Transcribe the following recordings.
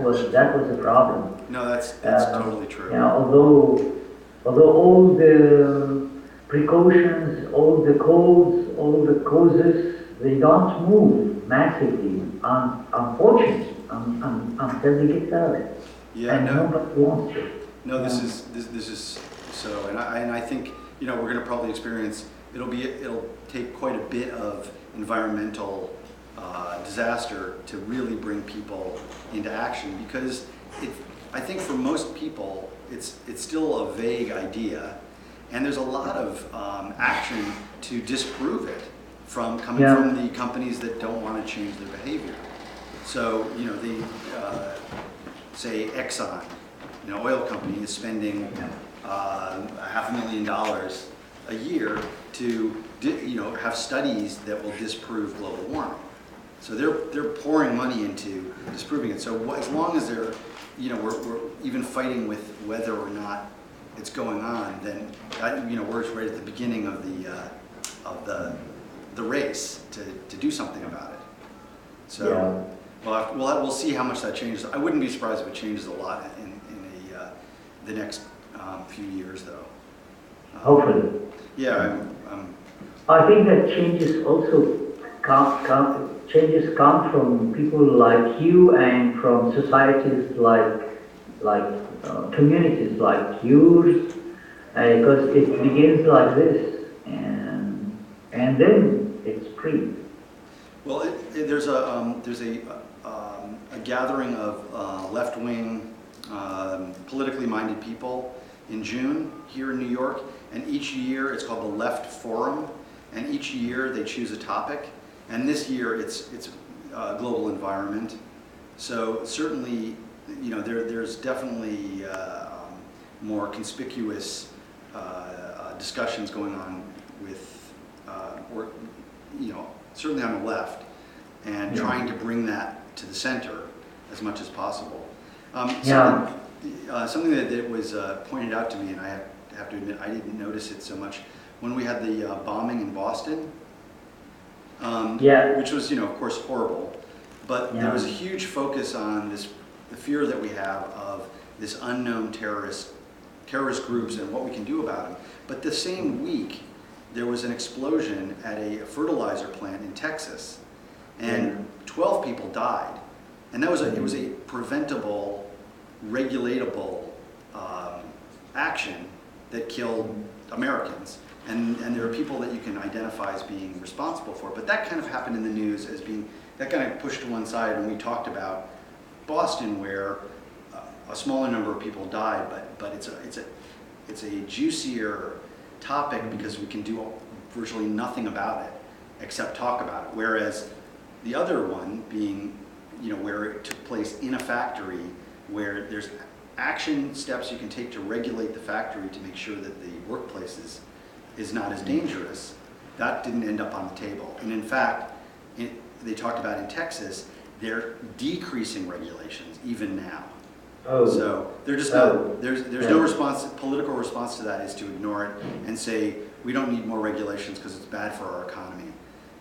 that was a problem. No, that's totally true. Yeah, although all the precautions, all the codes, all the causes, they don't move massively, unfortunately, until they get out. Yeah, and no. Nobody wants to. No, this is so, and I think we're going to probably experience. It'll take quite a bit of environmental disaster to really bring people into action, because I think for most people it's still a vague idea, and there's a lot of action to disprove it coming from the companies that don't want to change their behavior. So they say Exxon, oil company, is spending $500,000 a year to have studies that will disprove global warming. So they're pouring money into disproving it. So as long as they're we're even fighting with whether or not it's going on, then we're right at the beginning of the race to do something about it. So we'll see how much that changes. I wouldn't be surprised if it changes a lot in the next few years, though. Hopefully. Yeah. I think that changes also changes come from people like you and from societies like communities like yours, because it begins like this, and then it's free. Well, there's a gathering of left-wing, politically minded people in June here in New York, and each year it's called the Left Forum, and each year they choose a topic, and this year it's global environment. So certainly, there's definitely more conspicuous discussions going on with, certainly on the left, and trying to bring that to the center as much as possible. Something that was pointed out to me, and I have to admit I didn't notice it so much, when we had the bombing in Boston, which was, of course, horrible, but there was a huge focus on the fear that we have of this unknown terrorist groups and what we can do about them. But the same week, there was an explosion at a fertilizer plant in Texas, and 12 people died. And it was a preventable, regulatable action that killed Americans. And there are people that you can identify as being responsible for it. But that kind of happened in the news as being, that kind of pushed to one side when we talked about Boston, where a smaller number of people died, but it's a juicier topic because we can do virtually nothing about it except talk about it. Whereas the other one being, where it took place in a factory, where there's action steps you can take to regulate the factory to make sure that the workplace is not as dangerous, that didn't end up on the table. And in fact, they talked about in Texas, they're decreasing regulations even now. So there's no response. Political response to that is to ignore it and say we don't need more regulations because it's bad for our economy.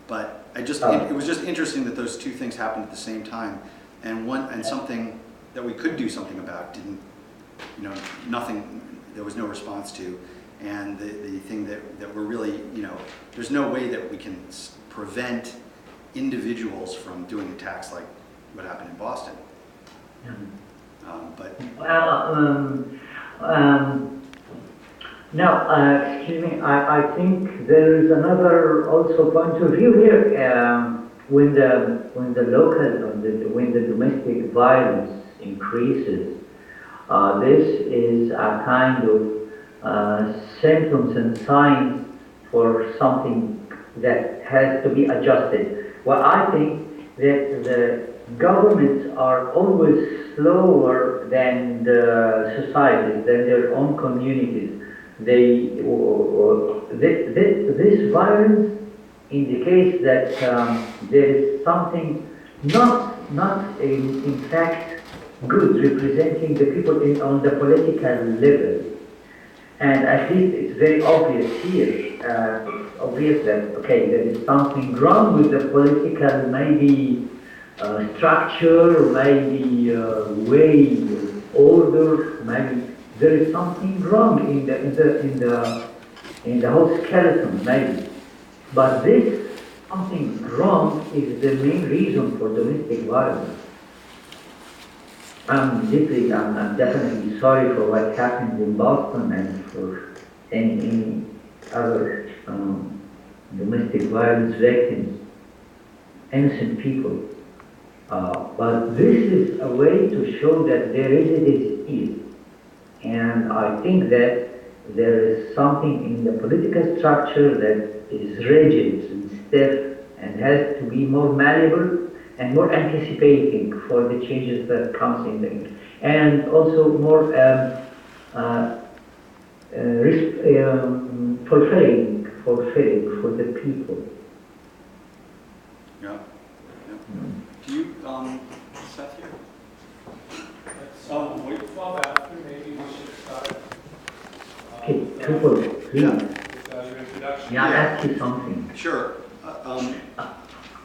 But it was just interesting that those two things happened at the same time, and something that we could do something about didn't. Nothing. There was no response to, and the thing that we're really, there's no way that we can prevent individuals from doing attacks like what happened in Boston. Excuse me, I think there is another also point of view here. When the domestic violence increases, this is a kind of symptoms and signs for something that has to be adjusted. Well, I think that the governments are always slower than the societies, than their own communities. This violence indicates that there is something not in fact good representing the people on the political level. And at least it's very obvious here. It's obvious that, okay, there is something wrong with the political, maybe structure, maybe way of order, maybe there is something wrong in the whole skeleton, maybe. But this something wrong is the main reason for domestic violence. I'm definitely sorry for what happened in Boston and for any other domestic violence victims, innocent people. But this is a way to show that there is a disease. And I think that there is something in the political structure that is rigid and stiff and has to be more malleable and more anticipating for the changes that comes in the, and also more fulfilling for the people. Yeah. Do you, Seth here? Let's wait 12 after, maybe we should start. Okay, Kuper, please. With your introduction. May I ask you something? Sure.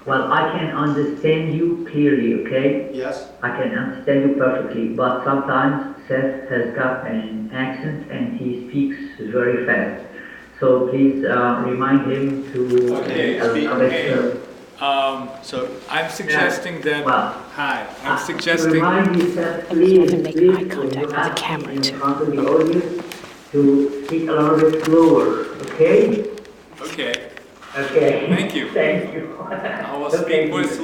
Well, I can understand you clearly, okay? Yes? I can understand you perfectly, but sometimes Seth has got an accent and he speaks very fast. So please remind him to Okay, speak a bit. So I'm suggesting that. Well, Hi, I'm to suggesting. remind you, Seth, I was going please, to make please, eye contact with the ask camera in too. front of the audience to speak a little bit slower, okay? Okay, Okay. Thank you. Thank you. I will Okay. speak with